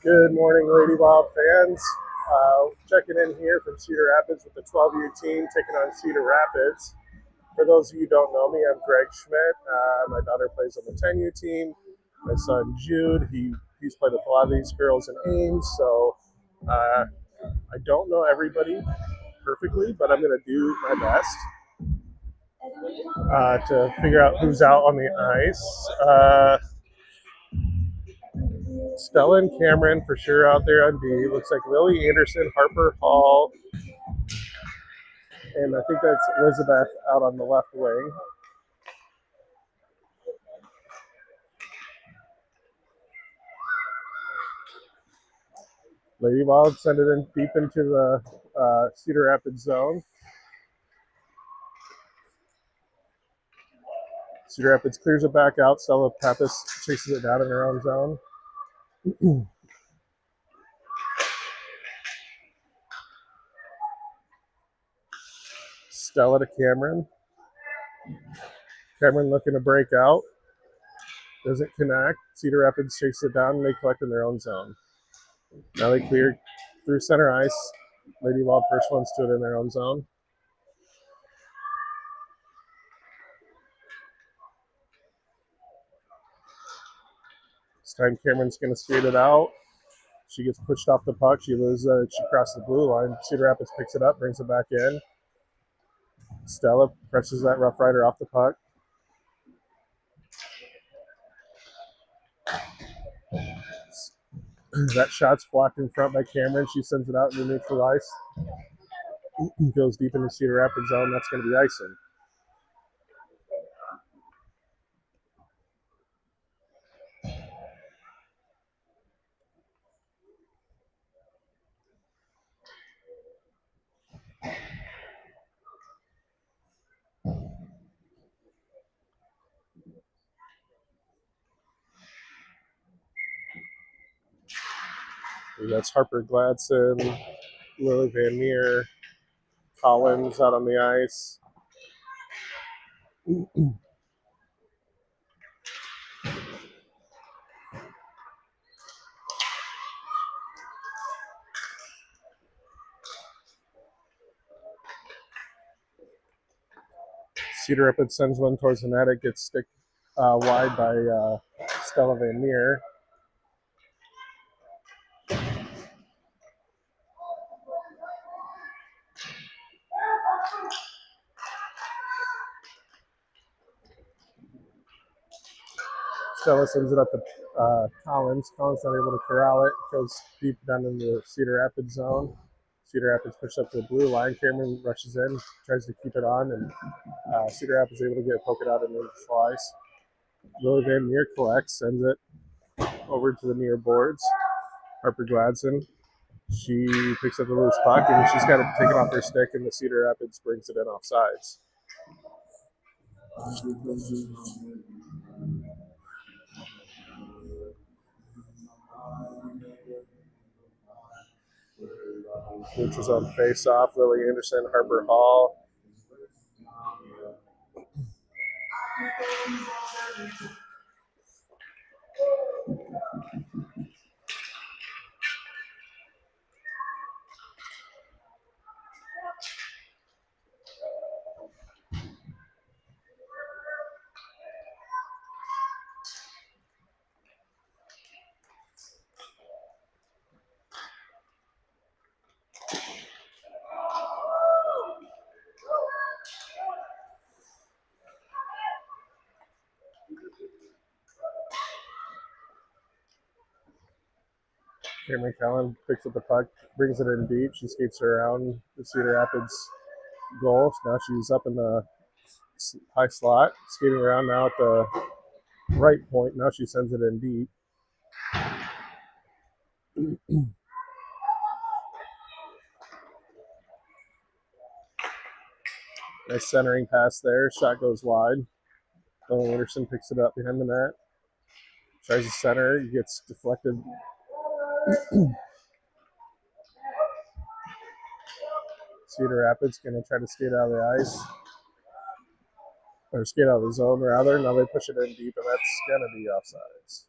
Good morning, Lady Wild fans. Checking in here from Cedar Rapids with the 12U team taking on Cedar Rapids. For those of you who don't know me, I'm Greg Schmidt. My daughter plays on the 10U team. My son Jude, he's played with a lot of these girls in Ames, so I don't know everybody perfectly, but I'm going to do my best to figure out who's out on the ice. Stella and Cameron for sure out there on D. Looks like Lily Anderson, Harper Hall, and I think that's Elizabeth out on the left wing. Lady Wild send it in deep into the Cedar Rapids zone. Cedar Rapids clears it back out. Stella Pappas chases it down in her own zone. Stella to Cameron. Cameron looking to break out. Doesn't connect. Cedar Rapids chases it down and they collect in their own zone. Now they clear through center ice. Lady Wild first one stood in their own zone. This time Cameron's going to skate it out. She gets pushed off the puck. She loses it. She crosses the blue line. Cedar Rapids picks it up, brings it back in. Stella presses that Rough Rider off the puck. That shot's blocked in front by Cameron. She sends it out into neutral ice. Goes deep into Cedar Rapids zone. That's going to be icing. That's Harper Gladson, Lily Van Meer, Collins out on the ice. Cedar Rapids sends one towards the net. It gets stick wide by Stella Van Meer. Stella sends it up to Collins. Collins not able to corral it. Goes deep down into the Cedar Rapids zone. Cedar Rapids pushed up to the blue line. Cameron rushes in, tries to keep it on, and Cedar Rapids able to get it poke it out in the slice. Lily Van Meer collects, sends it over to the near boards. Harper Gladson. She picks up the loose puck and she's got it taken off her stick, and the Cedar Rapids brings it in off sides. Neutral zone face off. Lily Anderson, Harper Hall. Cameron Callan picks up the puck, brings it in deep. She skates around the Cedar Rapids goal. Now she's up in the high slot, skating around now at the right point. Now she sends it in deep. Nice centering pass there. Shot goes wide. Lily Anderson picks it up behind the net. Tries to center. He gets deflected. Cedar Rapids going to try to skate out of the ice. Or skate out of the zone, rather. Now they push it in deep, and that's going to be offsides.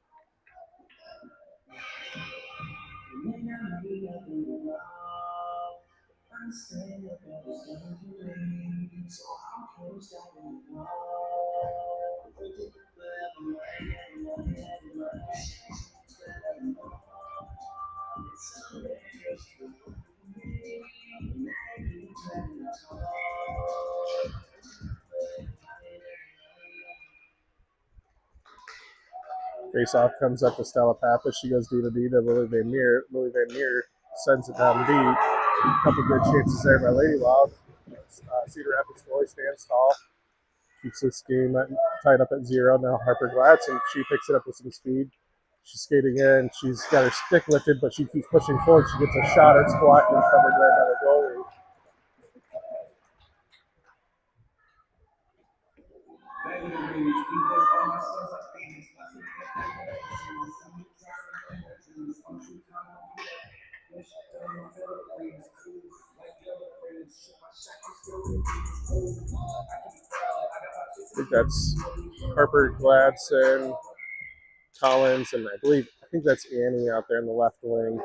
Face off comes up to Stella Pappas. She goes D to D to Lily Van Meer. Lily Van Meer sends it down deep. A couple good chances there by Lady Wild. Cedar Rapids goalie stands tall. Keeps this game tied up at 0. Now Harper Gladson, she picks it up with some speed. She's skating in. She's got her stick lifted, but she keeps pushing forward. She gets a shot. It's blocked and covered right by the goalie. I think that's Harper Gladson, Collins, and I think that's Annie out there in the left wing.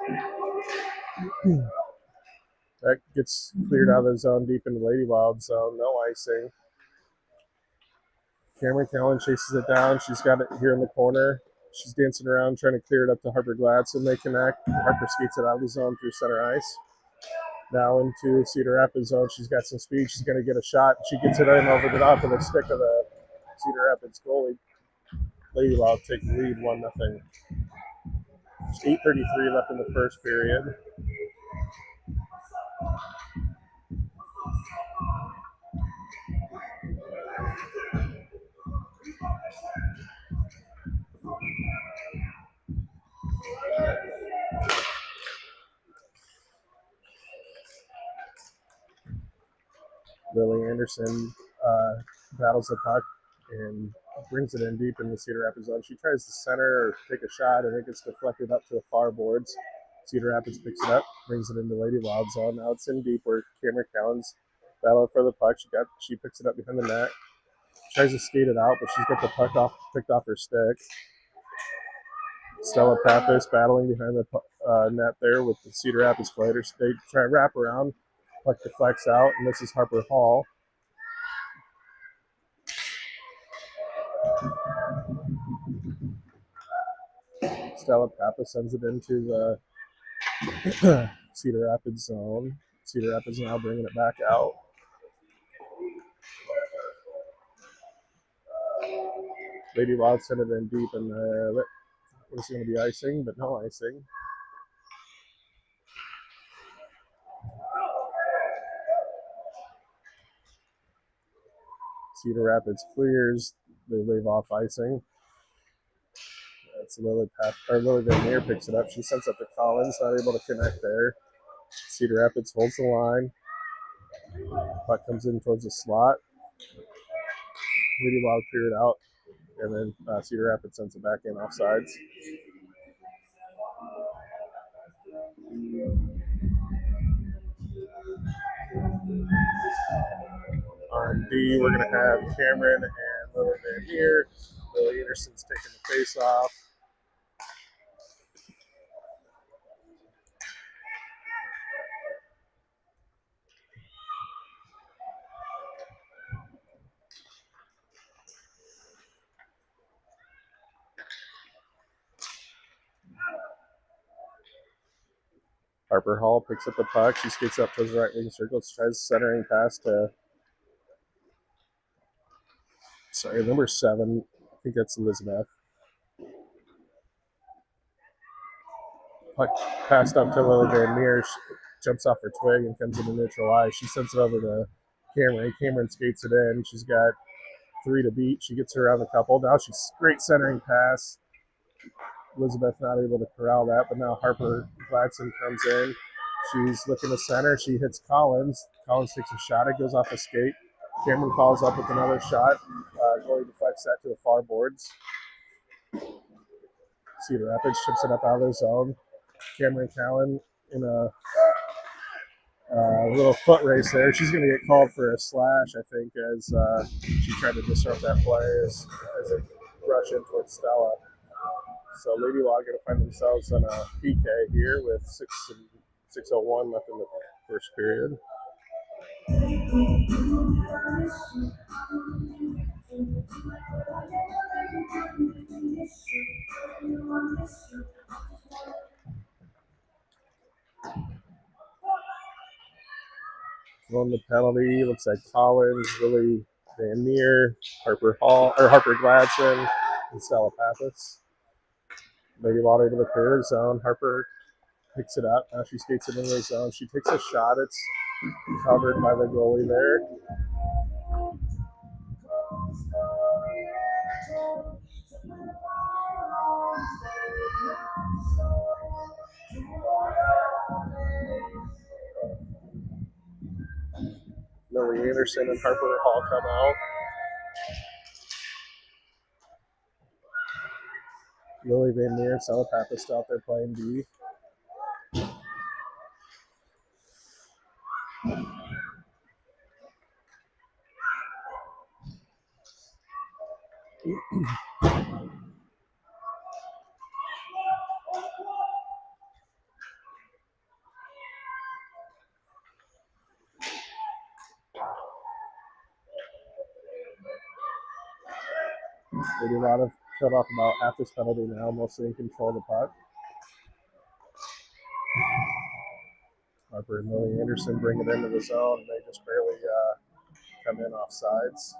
That gets cleared out of the zone deep into Lady Wild zone. No icing. Cameron Callan chases it down. She's got it here in the corner. She's dancing around trying to clear it up to Harper Gladson. They connect. Harper skates it out of the zone through center ice. Now into Cedar Rapids zone. She's got some speed. She's going to get a shot. She gets it in over the top of the stick of the Cedar Rapids goalie. Lady Wild take the lead 1-0. 8:33 left in the first period. Lily Anderson battles the puck and brings it in deep in the Cedar Rapids zone. She tries to center or take a shot, and it gets deflected up to the far boards. Cedar Rapids picks it up, brings it into Lady Wild zone. Now it's in deep where Cameron Callan's battling for the puck. She picks it up behind the net, tries to skate it out, but she's got the puck picked off her stick. Stella Pappas battling behind the net there with the Cedar Rapids players. They try to wrap around. Puck deflects out, and this is Harper Hall. Stella Pappas sends it into the Cedar Rapids zone. Cedar Rapids now bringing it back out. Lady Wild sent it in deep, and it's going to be icing, but no icing. Cedar Rapids clears. They wave off icing. That's Lily Van Meer picks it up. She sends up to Collins, not able to connect there. Cedar Rapids holds the line. Puck comes in towards the slot. Lady Wild cleared it out, and then Cedar Rapids sends it back in offsides. On D, we're going to have Cameron and Lily Van Meer. Lily Anderson's taking the face off. Harper Hall picks up the puck. She skates up towards the right wing circle. Tries centering pass to number 7. I think that's Elizabeth. Puck passed up to Lily Van Meer. She jumps off her twig and comes into neutral ice. She sends it over to Cameron. Cameron skates it in. She's got 3 to beat. She gets her around the couple. Now she's great centering pass. Elizabeth not able to corral that, but now Harper Gladson comes in. She's looking to center. She hits Collins. Collins takes a shot. It goes off a skate. Cameron follows up with another shot. Goalie deflects that to the far boards. Cedar Rapids chips it up out of their zone. Cameron Callan in a little foot race there. She's going to get called for a slash, I think, as she tried to disrupt that play as it rushed in towards Stella. So Lady Law going to find themselves on a PK here with 6:01 left in the first period. On the penalty, looks like Collins, Lily Van Meer, Harper Gladson, and Stella Pappas. Lady Law able to clear the zone. Harper picks it up. Now she skates it into the zone. She takes a shot. It's covered by the goalie there. Lily Anderson and Harper Hall come out. Lily Van Meer and Stella Pappas still out there playing D. They do a lot of cut off about half this penalty now, mostly in control of the puck. Harper and Lily Anderson bring it into the zone, and they just barely come in off sides.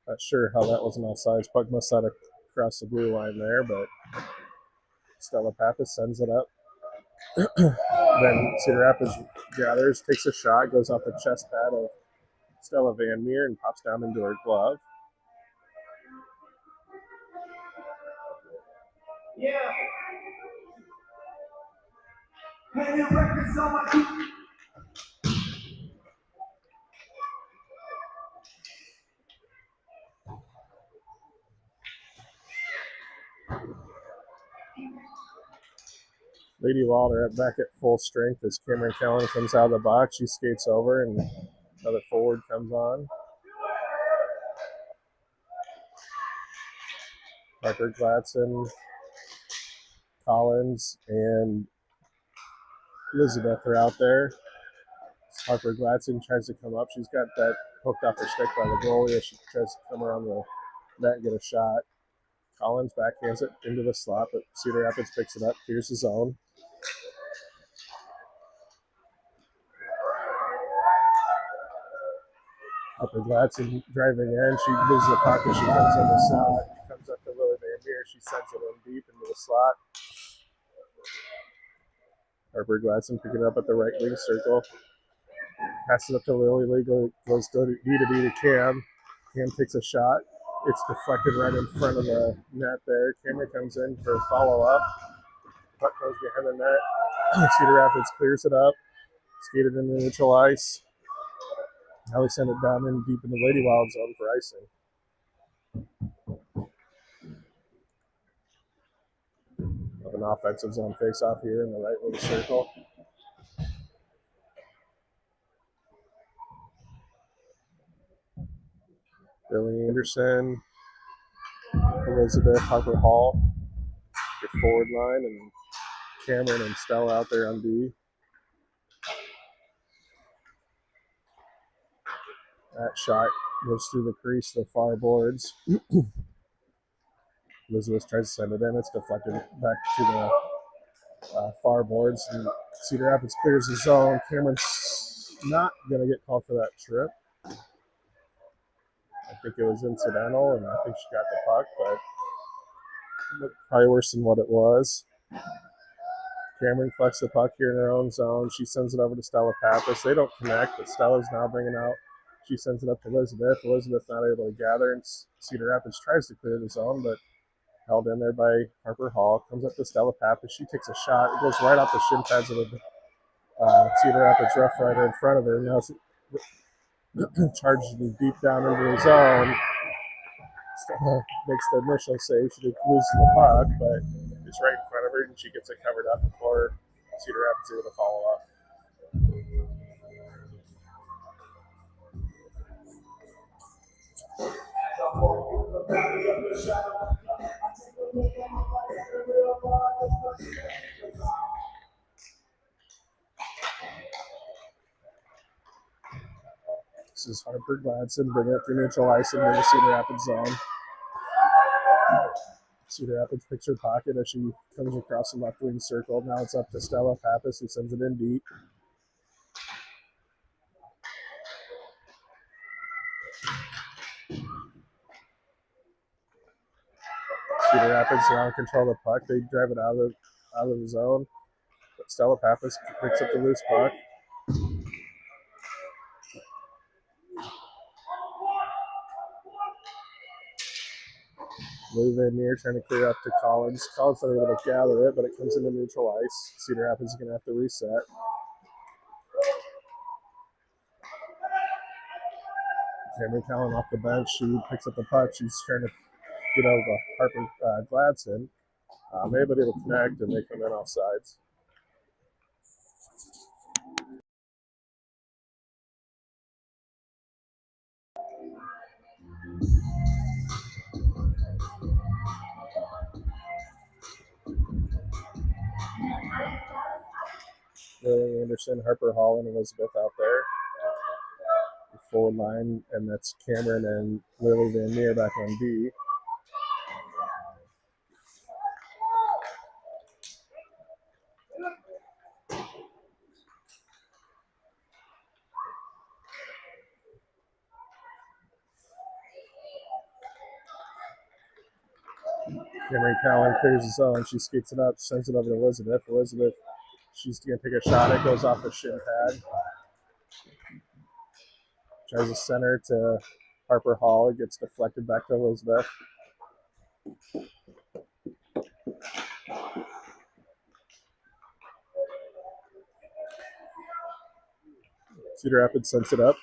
Not sure how that was an offsides. Puck must have crossed the blue line there, but Stella Pappas sends it up. Then Cedar Rapids gathers, takes a shot, goes off the chest pad of Stella Van Meer and pops down into her glove. Yeah. Lady Wilder back at full strength as Cameron Callan comes out of the box. She skates over and another forward comes on. Harper Gladson, Collins, and Elizabeth are out there. Harper Gladson tries to come up. She's got that hooked off her stick by the goalie as she tries to come around the net and get a shot. Collins backhands it into the slot, but Cedar Rapids picks it up, clears the zone. Harper Gladson driving in. She loses the puck as she comes in the slot. She comes up to Lily Van Meer. She sends it in deep into the slot. Harper Gladson picking it up at the right wing circle. Passes up to Lily. Lily goes D to B to Cam. Cam takes a shot. It's deflected right in front of the net there. Cameron comes in for a follow-up. Puck goes behind the net. Cedar Rapids clears it up. Skated into neutral ice. Now they send it down in deep in the Lady Wild zone for icing. Of an offensive zone face-off here in the right wing circle. Billy Anderson, Elizabeth, Harper Hall, your forward line, and Cameron and Stella out there on D. That shot goes through the crease to the far boards. Elizabeth tries to send it in. It's deflected back to the far boards. And Cedar Rapids clears the zone. Cameron's not going to get called for that trip. I think it was incidental, and I think she got the puck, but probably worse than what it was. Cameron collects the puck here in her own zone. She sends it over to Stella Pappas. They don't connect, but Stella's now bringing out. She sends it up to Elizabeth. Elizabeth's not able to gather, and Cedar Rapids tries to clear the zone, but held in there by Harper Hall. Comes up to Stella Pappas. She takes a shot. It goes right off the shin pads of the Cedar Rapids Rough Rider in front of her. Now it's charges deep down into the zone. Stella makes the initial save. She loses the puck, but it's right in front of her, and she gets it covered up before Cedar Rapids is able to follow up. This is Harper Gladson bringing it through neutral ice into the Cedar Rapids zone. Cedar Rapids picks her pocket as she comes across the left wing circle. Now it's up to Stella Pappas, who sends it in deep. Cedar Rapids now in control of the puck. They drive it out of the zone. But Stella Pappas picks up the loose puck. Lou Van Meer trying to clear up to Collins. Collins not able to gather it, but it comes into neutral ice. Cedar Rapids is going to have to reset. Cameron Cowan off the bench. She picks up the puck. She's trying to get over Harper Gladson. Maybe it'll connect, and they come in off sides. Lily Anderson, Harper Hall, and Elizabeth out there. The forward line, and that's Cameron and Lily Van Meer back on D. Cameron Cowan clears the zone. She skates it up, sends it over to Elizabeth. Elizabeth, she's going to take a shot. It goes off the shin pad. Tries to center to Harper Hall. It gets deflected back to Elizabeth. Cedar Rapids sends it up.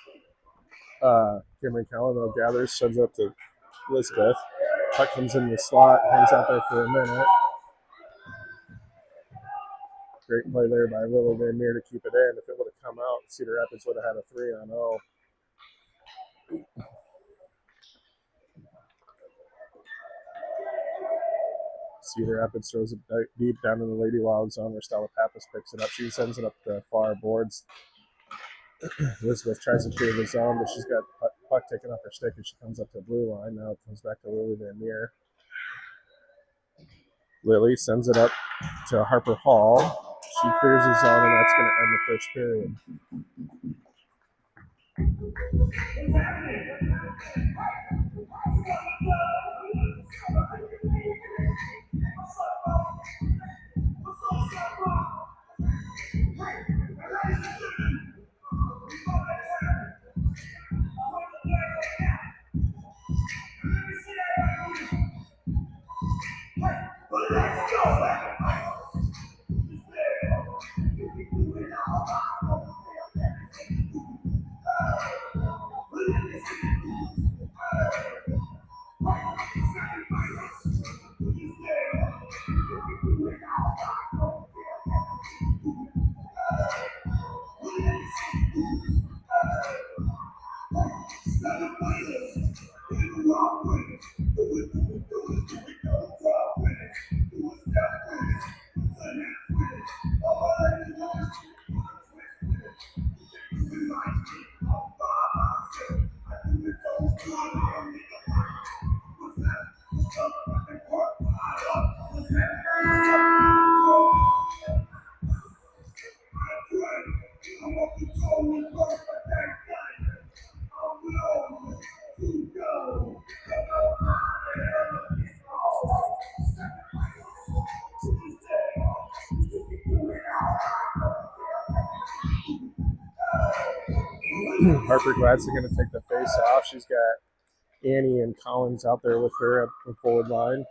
Cameron Cowan gathers, sends it up to Elizabeth. Puck comes in the slot, hangs out there for a minute. Great play there by Lily Van Meer to keep it in. If it would have come out, Cedar Rapids would have had a 3-on-0. Cedar Rapids throws it deep down in the Lady Wild zone where Stella Pappas picks it up. She sends it up the far boards. Elizabeth tries to clear the zone, but she's got puck taken off her stick and she comes up to the blue line. Now it comes back to Lily Van Meer. Lily sends it up to Harper Hall. She clears the zone, and that's going to end the first period. Let's go! Harper Gladson going to take the face off. She's got Annie and Collins out there with her at the forward line.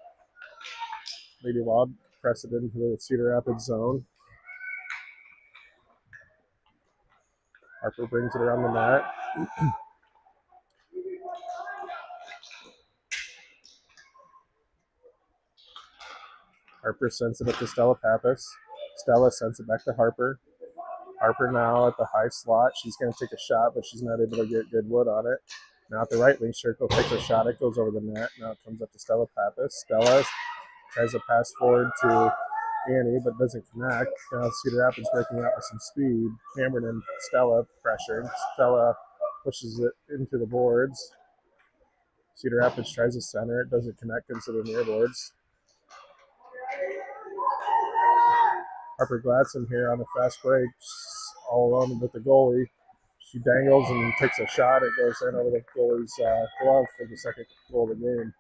Lady Wild press it into the Cedar Rapids zone. Harper brings it around the net. Harper sends it up to Stella Pappas. Stella sends it back to Harper. Harper now at the high slot. She's going to take a shot, but she's not able to get good wood on it. Now at the right wing circle, takes a shot. It goes over the net. Now it comes up to Stella Pappas. Stella tries to pass forward to Annie, but doesn't connect. Now Cedar Rapids breaking out with some speed. Cameron and Stella pressuring. Stella pushes it into the boards. Cedar Rapids tries to center. It doesn't connect into the near boards. Harper Gladson here on a fast break, all alone with the goalie. She dangles and takes a shot. It goes in over the goalie's glove for the second goal of the game.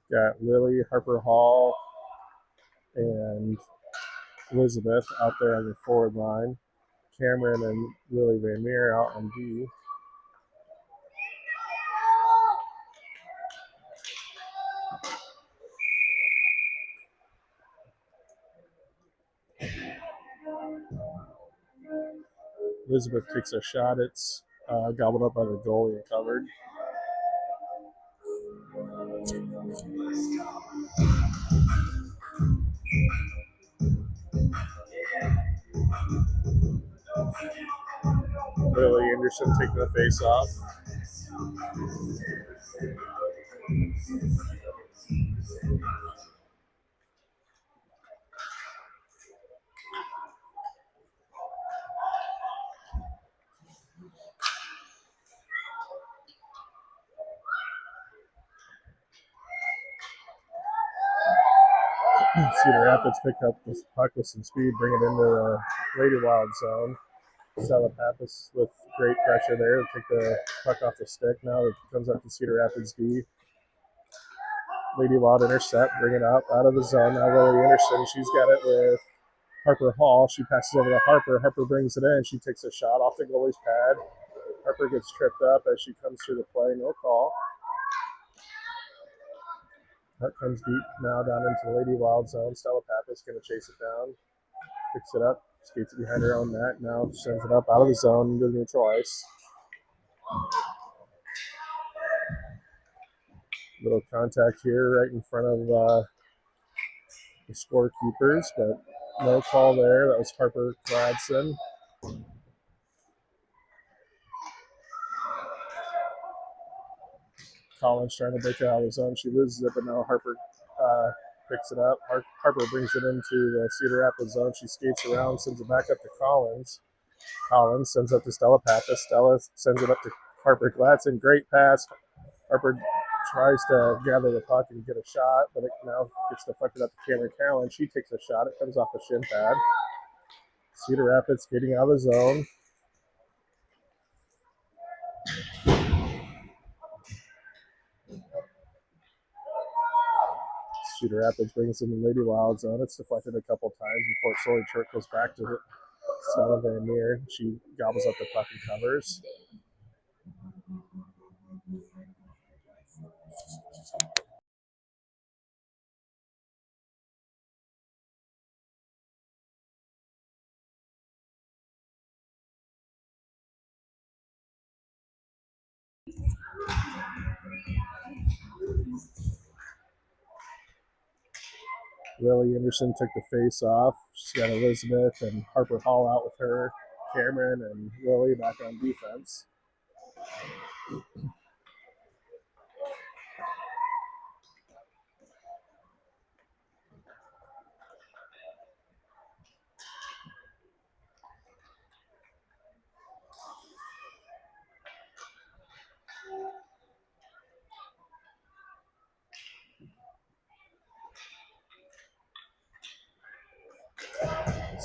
Got Lily, Harper Hall, and Elizabeth out there on the forward line. Cameron and Lily Van Meer out on D. Elizabeth takes a shot. It's gobbled up by the goalie and covered. Lily Anderson taking the face off. Cedar Rapids pick up the puck with some speed, bring it into the Lady Wild zone. Stella Pappas with great pressure there to take the puck off the stick. Now it comes up to Cedar Rapids D. Lady Wild intercept, bring it out of the zone. Now Lily Anderson, she's got it with Harper Hall. She passes over to Harper. Harper brings it in. She takes a shot off the goalie's pad. Harper gets tripped up as she comes through the play. No call. That comes deep now down into the Lady Wild zone. Stella Pappas going to chase it down. Picks it up. Skates it behind her own net. Now sends it up out of the zone into the neutral ice. Little contact here right in front of the scorekeepers, but no call there. That was Harper Gladson. Collins trying to break it out of the zone. She loses it, but now Harper picks it up. Harper brings it into the Cedar Rapids zone. She skates around, sends it back up to Collins. Collins sends it up to Stella Pappas. Stella sends it up to Harper Gladson. Great pass. Harper tries to gather the puck and get a shot, but it now gets deflected up to Cameron Cowan. She takes a shot. It comes off the shin pad. Cedar Rapids skating out of the zone. Cedar Rapids brings in the Lady Wild zone. It's deflected a couple times before it slowly trickles back to Stella Van Meer. She gobbles up the puck and covers. Lily Anderson took the face off. She's got Elizabeth and Harper Hall out with her. Cameron and Lily back on defense.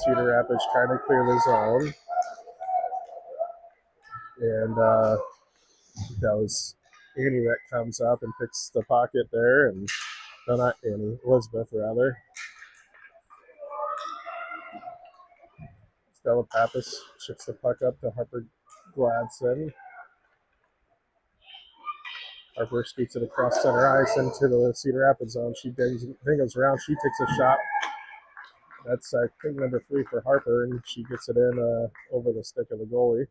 Cedar Rapids trying to clear the zone. And that was Annie that comes up and picks the pocket there. And no, not Annie, Elizabeth rather. Stella Pappas chips the puck up to Harper Gladson. Harper scoots it across center ice into the Cedar Rapids zone. She dingles around. She takes a shot. That's, I think, number 3 for Harper, and she gets it in over the stick of the goalie.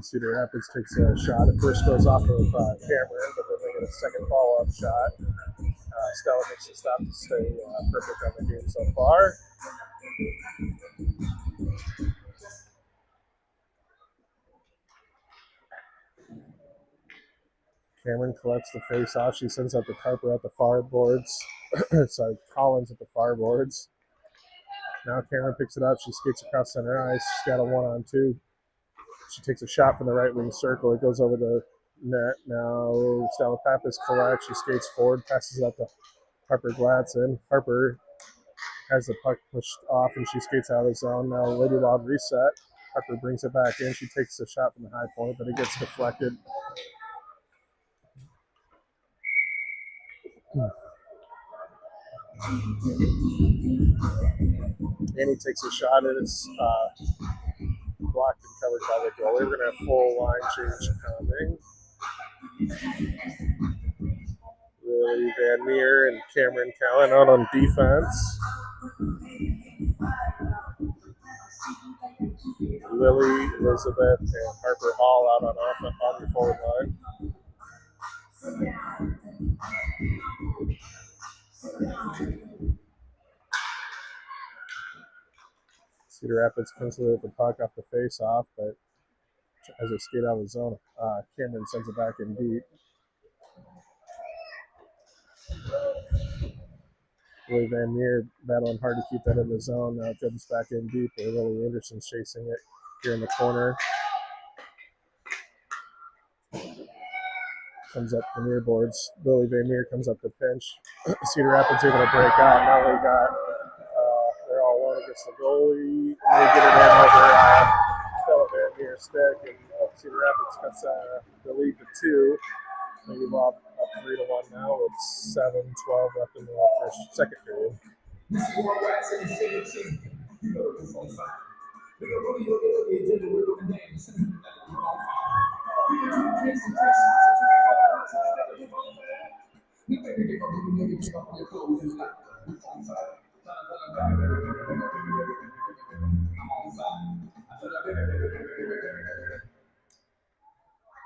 Cedar Rapids takes a shot. It first goes off of Cameron, but then they get a second follow-up shot. Stella makes a stop to stay perfect on the game so far. Cameron collects the face-off. She sends out the Carper at the far boards. Sorry, Collins at the far boards. Now Cameron picks it up. She skates across center ice. She's got a 1-on-2. She takes a shot from the right wing circle. It goes over the net. Now Stella Pappas collects. She skates forward, passes it up to Harper Gladson. Harper has the puck pushed off, and she skates out of the zone. Now Lady Wild reset. Harper brings it back in. She takes the shot from the high point, but it gets deflected. Annie takes a shot, and it's blocked and covered by the goalie. We're going to have full line change coming. Lily Van Meer and Cameron Callan out on defense. Lily, Elizabeth, and Harper all out on the forward line. Cedar Rapids comes with the puck off the face-off, but as they skate out of the zone, Cameron sends it back in deep. Lily Van Meer battling hard to keep that in the zone. Now it comes back in deep. Lily Anderson's chasing it here in the corner. Comes up the near boards. Lily Van Meer comes up the pinch. Cedar Rapids able to break out. Now they got they're all alone against the goalie. And they get it in over Stella Van Meer's stick, and Cedar Rapids cuts the lead to 2. Maybe up 3-1 now with 7:12 left in the second period.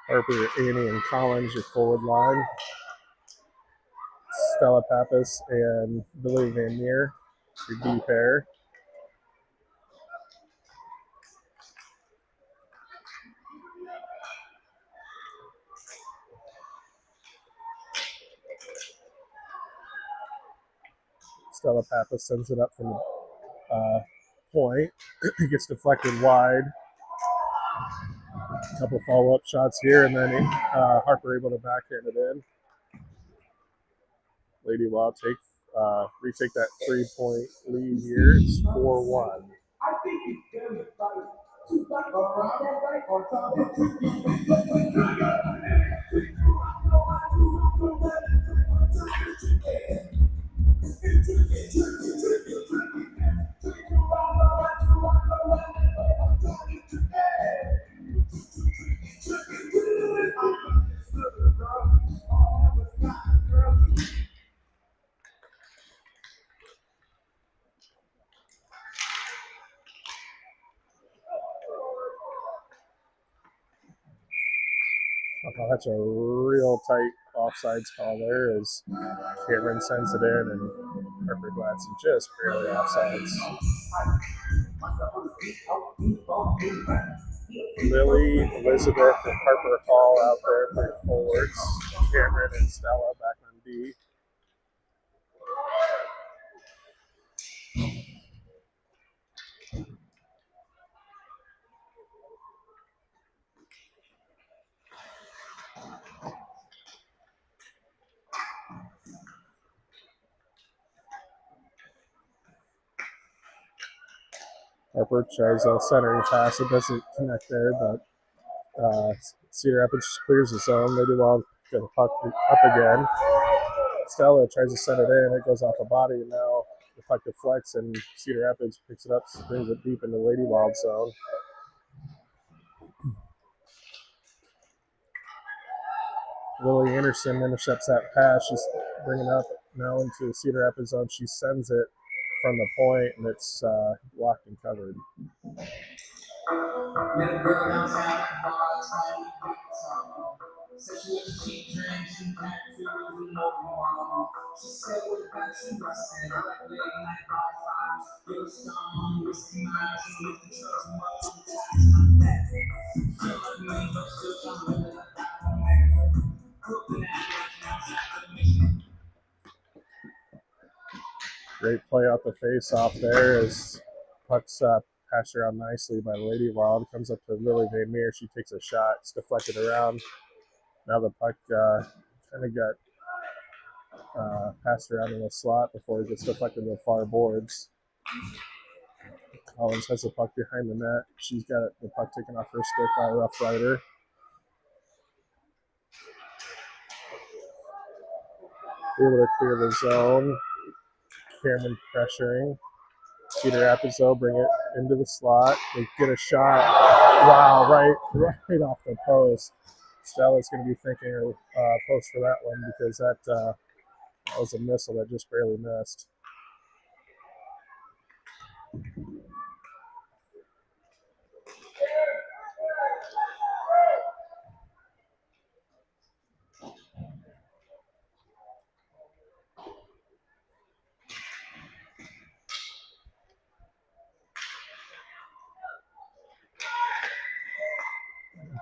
Harper, Annie, and Collins, your forward line. Stella Pappas and Billy Van Meer, your D pair. Stella Pappas sends it up from the point. It gets deflected wide. A couple follow-up shots here, and then Harper able to backhand it in. Lady Wild retake that 3-point lead here. It's 4-1. I think it's good. That's a real tight offsides call there as Cameron sends it in, and Harper Gladson just barely offsides. Lily, Elizabeth, and Harper Hall out there for forwards. Cameron and Stella back on D. Harper tries a centering pass. It doesn't connect there, but Cedar Rapids clears the zone. Lady Wild get the puck up again. Stella tries to send it in. It goes off the body, and now the puck deflects, and Cedar Rapids picks it up, brings it deep into Lady Wild zone. Lily Anderson intercepts that pass. She's bringing it up now into Cedar Rapids zone. She sends it from the point, and it's blocked and covered. Great play off the face-off there as puck's passed around nicely by Lady Wild. Comes up to Lily Van Meer. She takes a shot. It's deflected around. Now the puck kind of got passed around in the slot before it gets deflected to the far boards. Collins has the puck behind the net. She's got the puck taken off her stick by a Rough Rider. Able to clear the zone. Cameron pressuring. Cedar Rapids though bring it into the slot. They get a shot. Wow, right off the post. Stella's going to be thinking post for that one because that was a missile that just barely missed.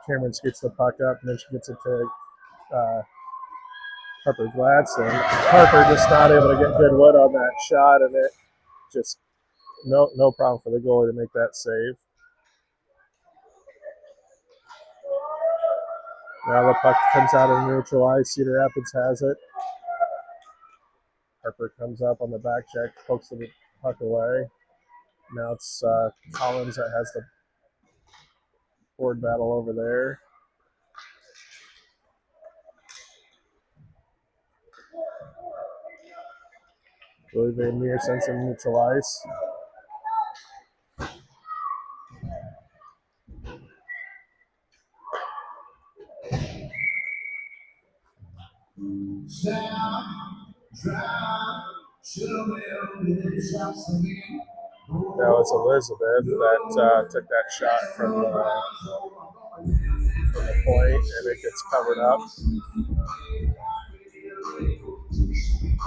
Cameron gets the puck up, and then she gets it to Harper Gladson. Harper just not able to get good wood on that shot, and it just no problem for the goalie to make that save. Now the puck comes out of neutral ice. Cedar Rapids has it. Harper comes up on the back check, pokes the puck away. Now it's Collins that has the board battle over there. Lily Van Meer sends him neutral ice. That was Elizabeth that took that shot from the point, and it gets covered up.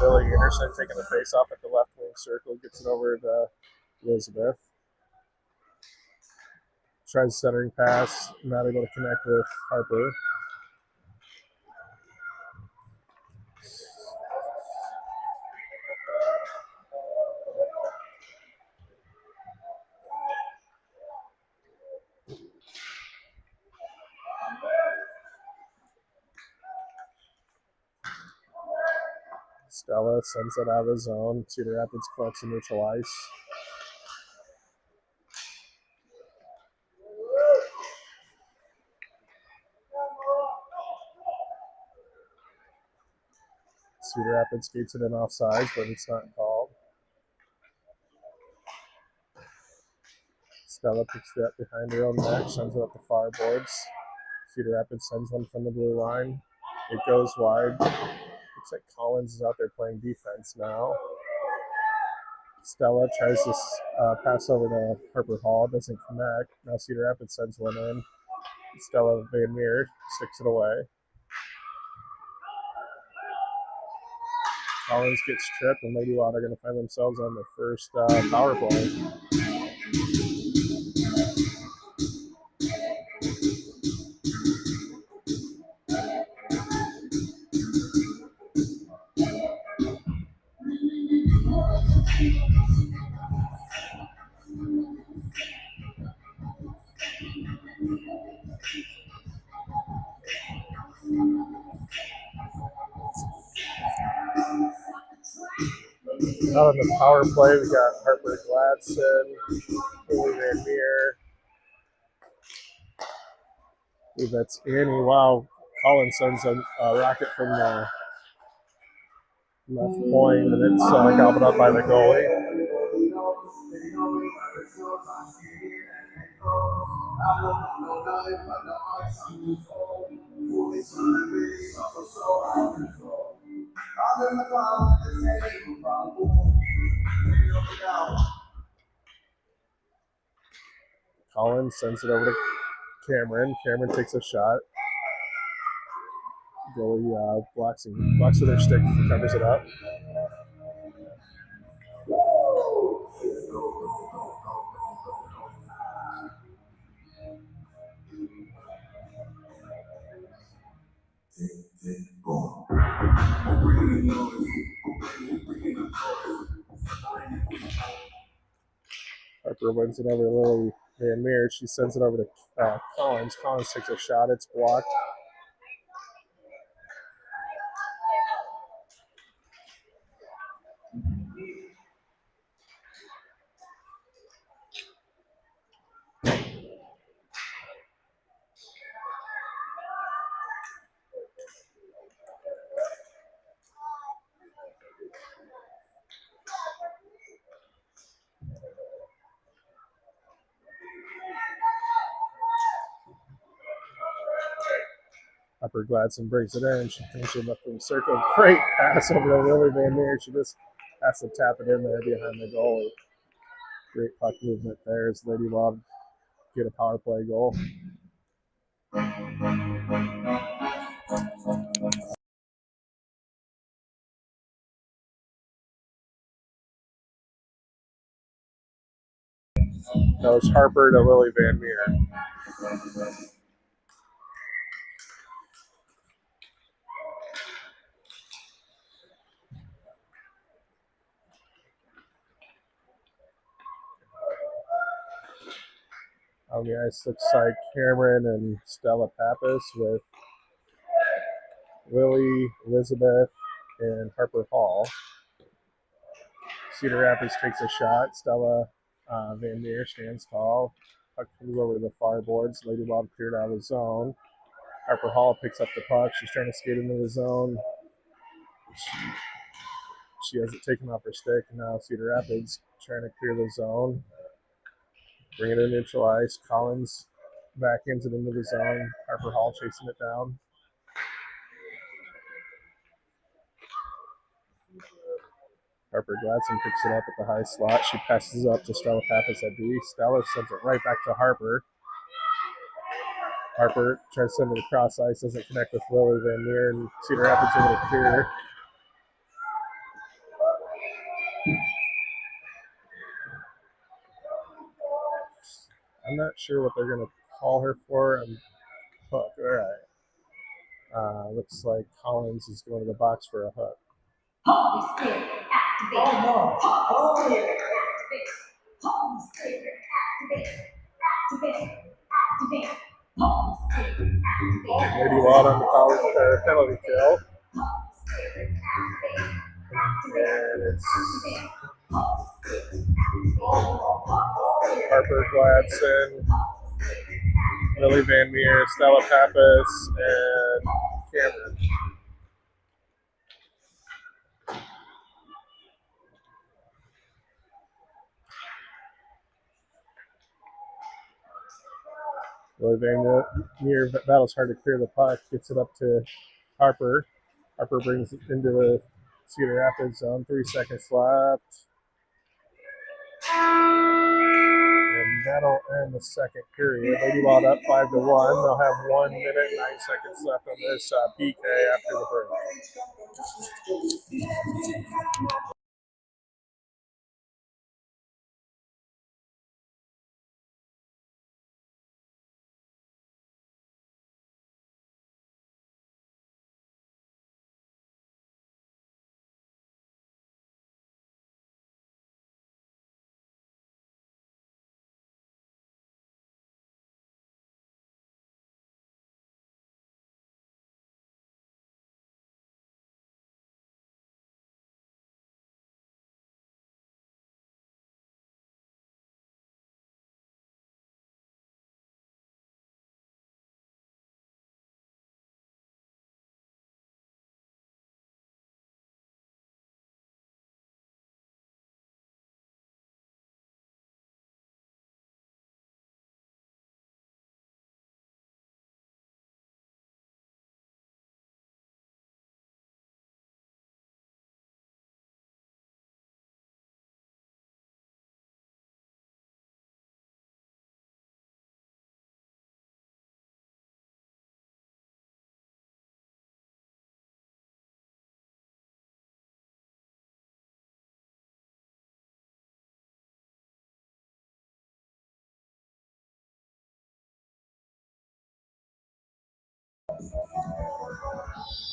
Lily Anderson taking the face off at the left wing circle, gets it over to Elizabeth. Tries centering pass, not able to connect with Harper. Stella sends it out of the zone. Cedar Rapids collects in neutral ice. Cedar Rapids skates it in offsides, but it's not called. Stella picks it up behind her own net, sends it up the far boards. Cedar Rapids sends one from the blue line. It goes wide. Looks like Collins is out there playing defense now. Stella tries to pass over to Harper Hall, doesn't connect. Now Cedar Rapids sends one in. Stella Van Meer sticks it away. Collins gets tripped, and Lady Wild are going to find themselves on the first power play. Out on the power play, we got Harper Gladson, Lily Van Meer. I believe that's Annie. Wow, Collins sends a rocket from the left point, and it's gobbled up by the goalie. Collins sends it over to Cameron. Cameron takes a shot. Goalie blocks with her stick and covers it up. Harper wins it over to Lily Van Meer. She sends it over to Collins. Collins takes a shot. It's blocked. Harper Gladson brings it in. She thinks it up in the circle. Great pass over to Lily Van Meer. She just has to tap it in there behind the goalie. Great puck movement there as Lady Wild get a power play goal. That was Harper to Lily Van Meer. On the ice looks like Cameron and Stella Pappas with Lily, Elizabeth, and Harper Hall. Cedar Rapids takes a shot. Stella Van Meer stands tall. Puck comes over to the far boards. Lady Wild cleared out of the zone. Harper Hall picks up the puck. She's trying to skate into the zone. She has it taken off her stick. And now Cedar Rapids trying to clear the zone. Bring it in neutral ice. Collins backhands it into the zone. Harper Hall chasing it down. Harper Gladson picks it up at the high slot. She passes up to Stella Pappas at D. Stella sends it right back to Harper. Harper tries to send it across ice, doesn't connect with Lily Van Meer, and Cedar Rapids able to clear. I'm not sure what they're going to call her for. Hook. All right. Looks like Collins is going to the box for a hook. Holy Spirit, activate. Holy Spirit, activate. Holy Spirit, activate. Activate. Holy Spirit, activate. Lady Wild on the penalty kill. And it's Harper Gladson, Lily Van Meer, Stella Pappas, and Cameron. Lily Van Meer battles hard to clear the puck, gets it up to Harper. Harper brings it into the Cedar Rapids zone. 3 seconds left. And that'll end the second period. Lady Wild up 5-1. They'll have 1 minute, 9 seconds left on this PK after the break.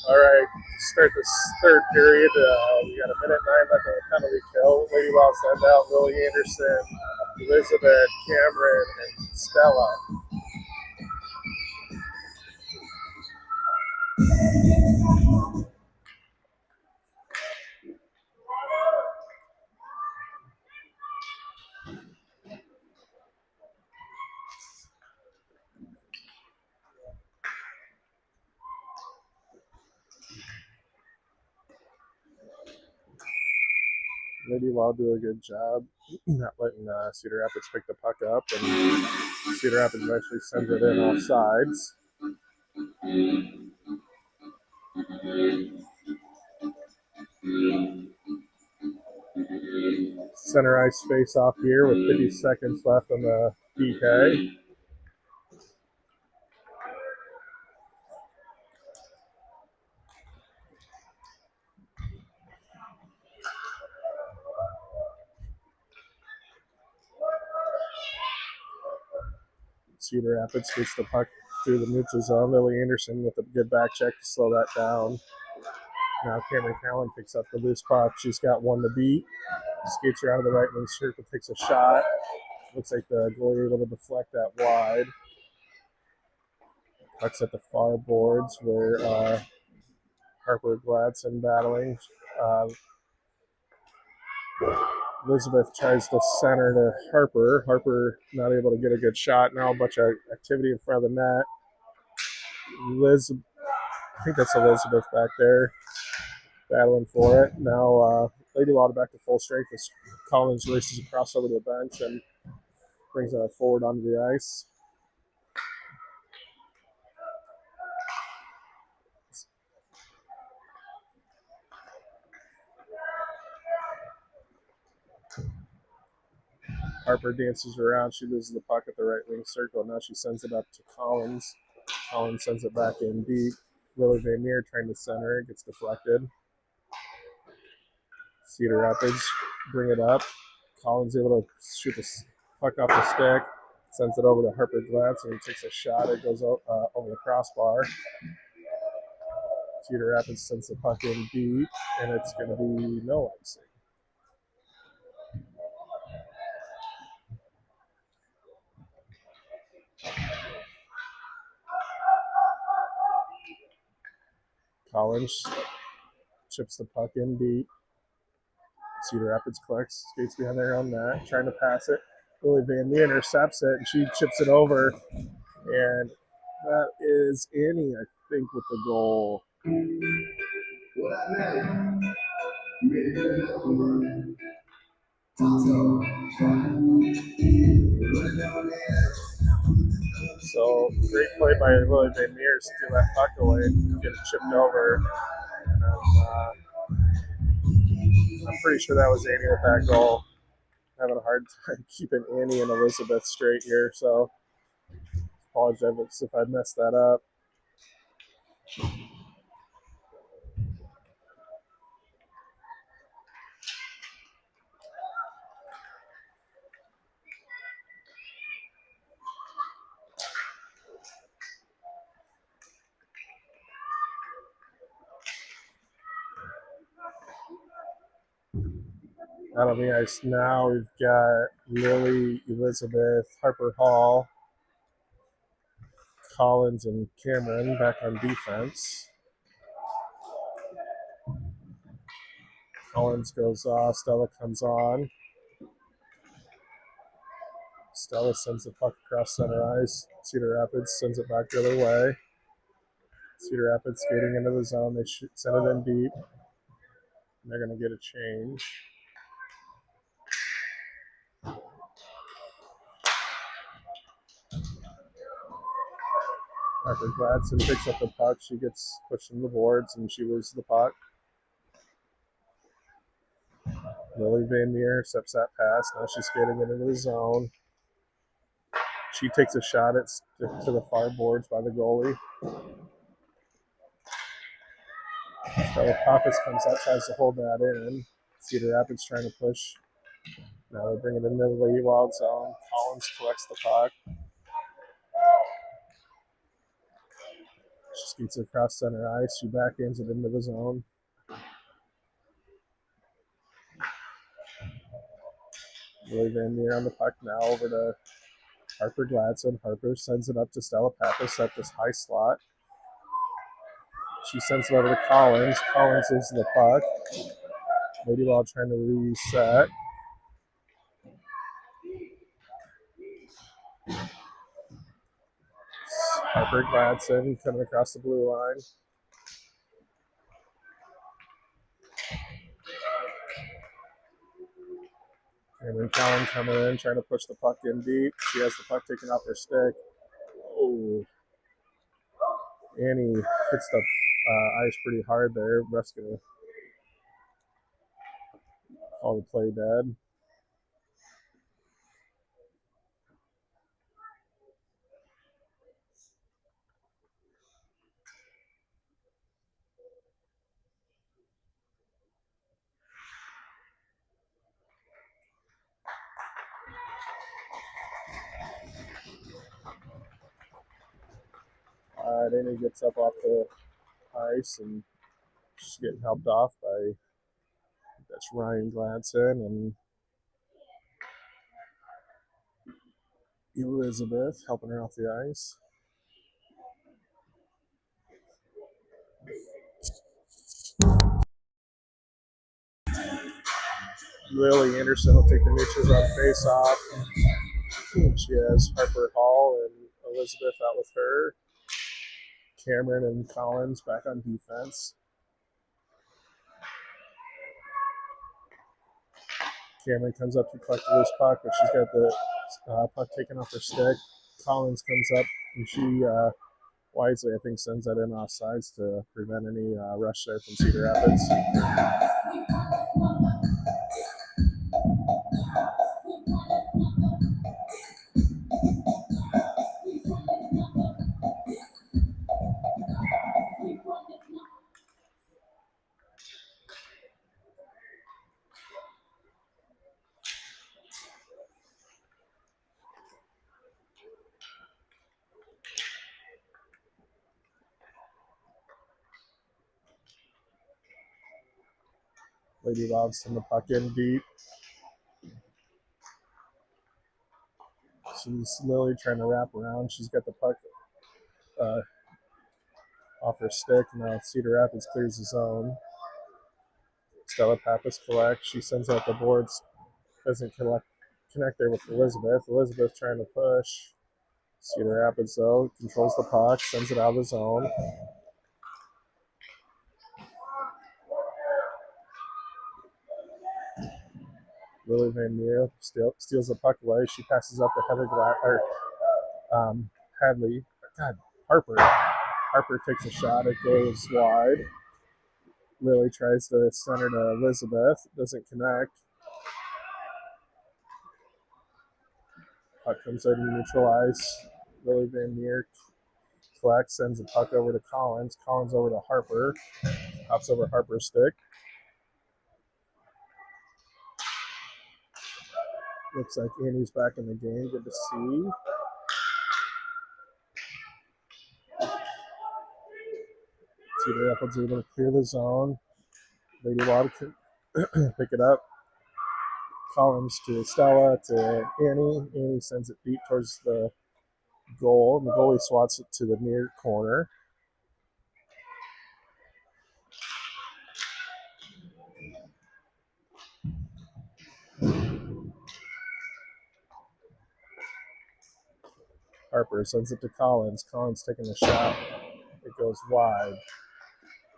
All right, start this third period. We got a minute 9 left on the penalty kill. Lady Wild send out Lily Anderson, Elizabeth, Cameron, and Stella. Lady Wild do a good job not letting Cedar Rapids pick the puck up, and Cedar Rapids eventually sends it in off sides. Center ice face off here with 50 seconds left on the PK. Cedar Rapids gets the puck through the neutral zone. Lily Anderson with a good back check to slow that down. Now Cameron Cowan picks up the loose puck. She's got one to beat. Skates her out of the right wing circle, takes a shot. Looks like the goalie able to deflect that wide. Puck's at the far boards where Harper Gladson battling. Elizabeth tries to center to Harper. Harper not able to get a good shot. Now a bunch of activity in front of the net. I think that's Elizabeth back there battling for it. Now Lady Wild back to full strength as Collins races across over to the bench and brings that forward onto the ice. Harper dances around. She loses the puck at the right wing circle. Now she sends it up to Collins. Collins sends it back in deep. Lily Vanier trying to center. Gets deflected. Cedar Rapids bring it up. Collins able to shoot the puck off the stick. Sends it over to Harper Gladson. He takes a shot. It goes over the crossbar. Cedar Rapids sends the puck in deep, and it's going to be no icing. Collins chips the puck in deep. Cedar Rapids collects, skates behind their own net, trying to pass it. Lily Van Mee intercepts it, and she chips it over. And that is Annie, I think, with the goal. So great play by Lily Van Mee to steal that puck away and get it chipped over. And I'm pretty sure that was Annie with that goal. Having a hard time keeping Annie and Elizabeth straight here, so apologize if I messed that up. Out on the ice now, we've got Lily, Elizabeth, Harper Hall, Collins, and Cameron back on defense. Collins goes off. Stella comes on. Stella sends the puck across center ice. Cedar Rapids sends it back the other way. Cedar Rapids skating into the zone. They send it in deep. And they're going to get a change. Harper Gladson picks up the puck. She gets pushed into the boards and she loses the puck. Lily Van Meer intercepts that pass. Now she's skating into the zone. She takes a shot to the far boards by the goalie. Stella Pappas comes out, tries to hold that in. Cedar Rapids trying to push. Now they bring it into the Lady Wild zone. Collins collects the puck. She Skates it across center ice. She backhands it into the zone. Lily Van Meer on the puck now over to Harper Gladson. Harper sends it up to Stella Pappas at this high slot. She sends it over to Collins. Collins is the puck. Lady Wild trying to reset. Harper Gladson coming across the blue line. Cameron Cowan coming in, trying to push the puck in deep. She has the puck taken off her stick. Oh. Annie hits the ice pretty hard there. Ref's going to call the play dead. Annie gets up off the ice and she's getting helped off by, that's Ryan Gladson and Elizabeth helping her off the ice. Lily Anderson will take the Mitches on face off. She has Harper Hall and Elizabeth out with her. Cameron and Collins back on defense. Cameron comes up to collect the loose puck, but she's got the puck taken off her stick. Collins comes up and she wisely, I think, sends that in off sides to prevent any rush there from Cedar Rapids. Lady Wild send the puck in deep. She's Lily trying to wrap around. She's got the puck off her stick. Now Cedar Rapids clears the zone. Stella Pappas collects. She sends out the boards. Doesn't connect there with Elizabeth. Elizabeth trying to push. Cedar Rapids, though, controls the puck, sends it out of the zone. Lily Van Meer steals the puck away. She passes up to Hadley. God, Harper. Harper takes a shot. It goes wide. Lily tries to center to Elizabeth. Doesn't connect. Puck comes out in neutral ice. Lily Van Meer collects, sends the puck over to Collins. Collins over to Harper. Hops over Harper's stick. Looks like Annie's back in the game. Good to see. Cedar Rapids able to clear the zone. Lady Wild can pick it up. Collins to Stella to Annie. Annie sends it deep towards the goal. And the goalie swats it to the near corner. Harper sends it to Collins. Collins taking the shot. It goes wide.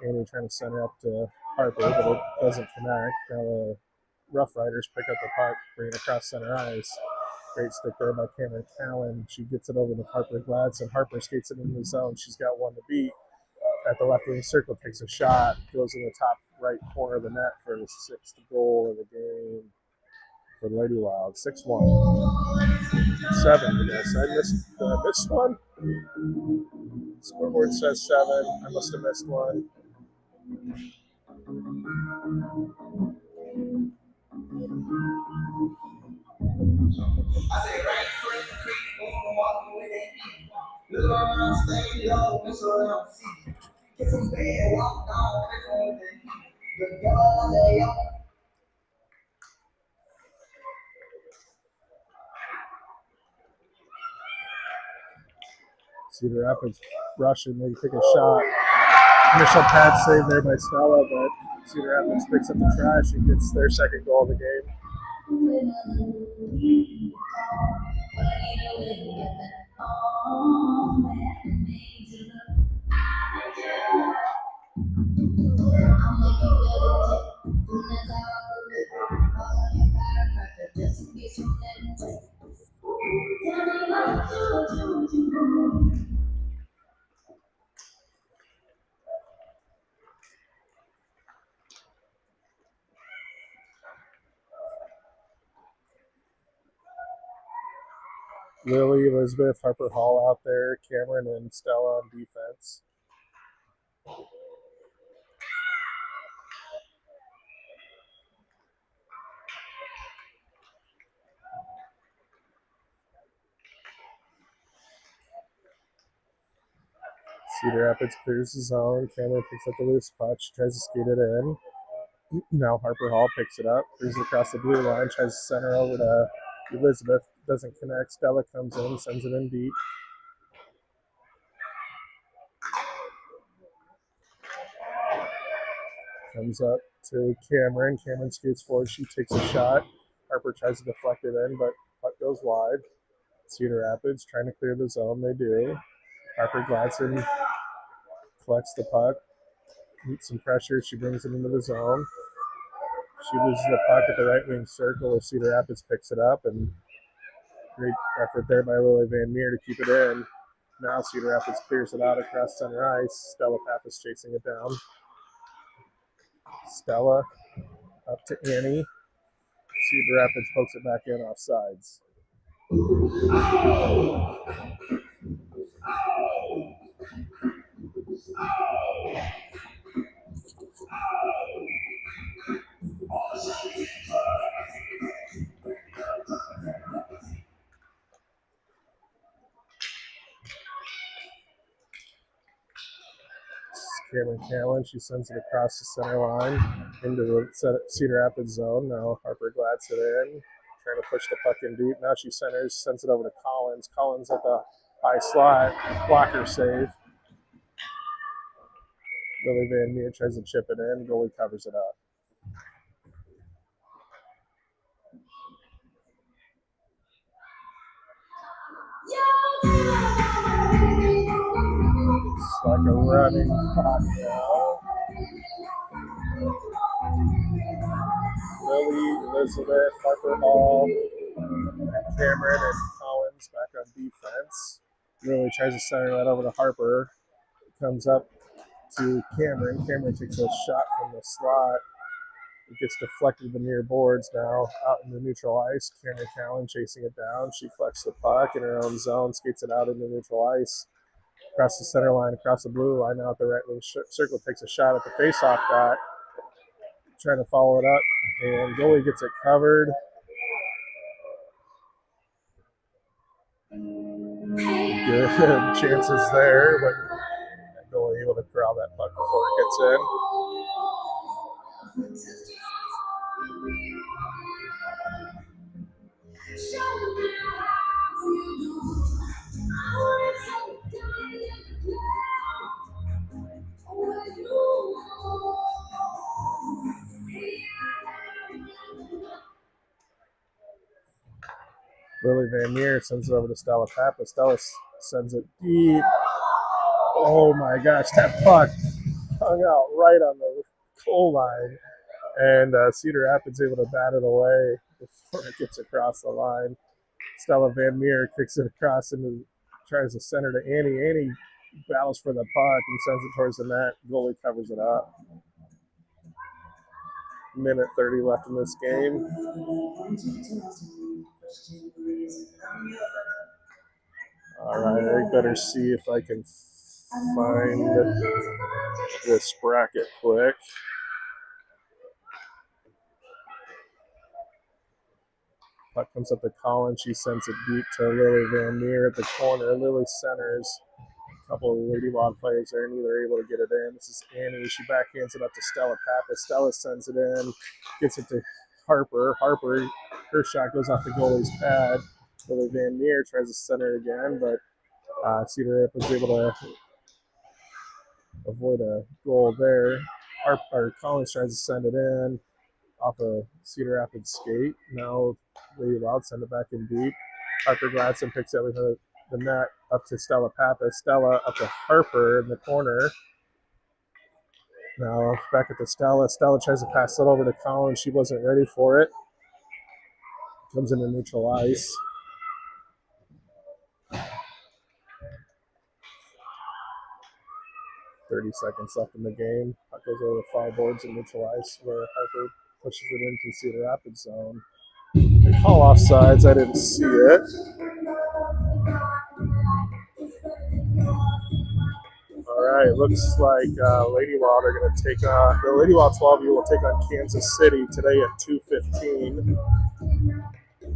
Annie trying to center up to Harper, but it doesn't connect. Now the Rough Riders pick up the puck, bring it across center ice. Great stick there by Cameron Cowan. She gets it over to Harper Gladson. Harper skates it into the zone. She's got one to beat. At the left wing circle, takes a shot, goes in the top right corner of the net for the 6th goal of the game for Lady Wild. 6-1. 7, yes. I missed one. Scoreboard says 7. I must have missed one. Cedar Rapids rushing, they take a shot. Initial pad save there by Stella, but Cedar Rapids picks up the trash and gets their second goal of the game. Lily, Elizabeth, Harper Hall out there, Cameron and Stella on defense. Cedar Rapids clears the zone. Cameron picks up the loose puck, tries to skate it in. Now Harper Hall picks it up, brings it across the blue line, tries to center over to Elizabeth, doesn't connect. Stella comes in, sends it in deep. Comes up to Cameron. Cameron skates forward. She takes a shot. Harper tries to deflect it in, but puck goes wide. Cedar Rapids trying to clear the zone. They do. Harper Gladson collects the puck, meets some pressure. She brings it into the zone. She loses the puck at the right wing circle as Cedar Rapids picks it up, and great effort there by Lily Van Meer to keep it in. Now Cedar Rapids clears it out across center ice. Stella Pappas chasing it down. Stella up to Annie. Cedar Rapids pokes it back in off sides. Cameron Callan, she sends it across the center line into the Cedar Rapids zone. Now Harper glads it in, trying to push the puck in deep. Now she centers, sends it over to Collins. Collins at the high slot, blocker save. Lily Van Meer tries to chip it in, goalie covers it up. It's like a running puck now. Lily, Elizabeth, Harper Hall, Cameron, and Collins back on defense. Lily tries to center that over to Harper. Comes up to Cameron. Cameron takes a shot from the slot. It gets deflected to the near boards now, out in the neutral ice. Cameron Callan chasing it down. She collects the puck in her own zone, skates it out into neutral ice. Across the center line, across the blue line, out the right wing circle, takes a shot at the face-off dot. Trying to follow it up, and goalie gets it covered. Good chances there, but goalie able to corral that puck before it gets in. Lily Van Meer sends it over to Stella Pappas. Stella sends it deep. Oh my gosh, that puck hung out right on the goal line. And Cedar Rapids able to bat it away before it gets across the line. Stella Van Meer kicks it across and tries to center to Annie. Annie battles for the puck and sends it towards the net. Goalie covers it up. Minute 30 left in this game. All right, I better see if I can find this bracket quick. Puck comes up to Collins. She sends it deep to Lily Van Meer at the corner. Lily centers. couple of Lady Wild players there, neither able to get it in. This is Annie. She backhands it up to Stella Pappas. Stella sends it in, gets it to Harper. Harper, her shot goes off the goalie's pad. Billy Van Meer tries to center again, but Cedar Rapids was able to avoid a goal there. Collins tries to send it in off a Cedar Rapids skate. Now Lady Wild send it back in deep. Harper Gladson picks it with the net up to Stella Pappas. Stella up to Harper in the corner. Now back at the Stella. Stella tries to pass it over to Collins. She wasn't ready for it. Comes into neutral ice. .30 seconds left in the game. Puck goes over the foul boards in neutral ice where Harper pushes it into Cedar Rapids zone. They call offsides. I didn't see it. All right, looks like Lady Wild are going to take on the Lady Wild 12U will take on Kansas City today at 2:15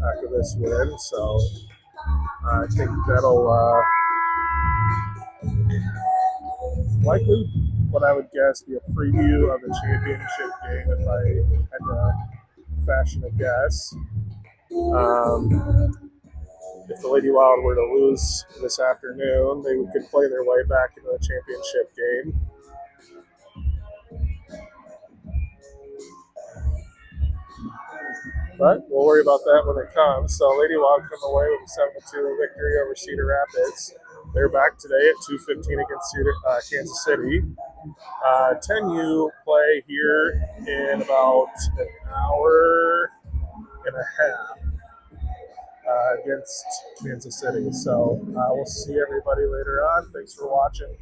after this win. So I think that'll likely, what I would guess, be a preview of the championship game if I had to fashion a guess. If the Lady Wild were to lose this afternoon, they could play their way back into the championship game. But we'll worry about that when it comes. So Lady Wild come away with a 7-2 victory over Cedar Rapids. They're back today at 2:15 against Kansas City. 10U play here in about an hour and a half against Kansas City. So we'll see everybody later on. Thanks for watching.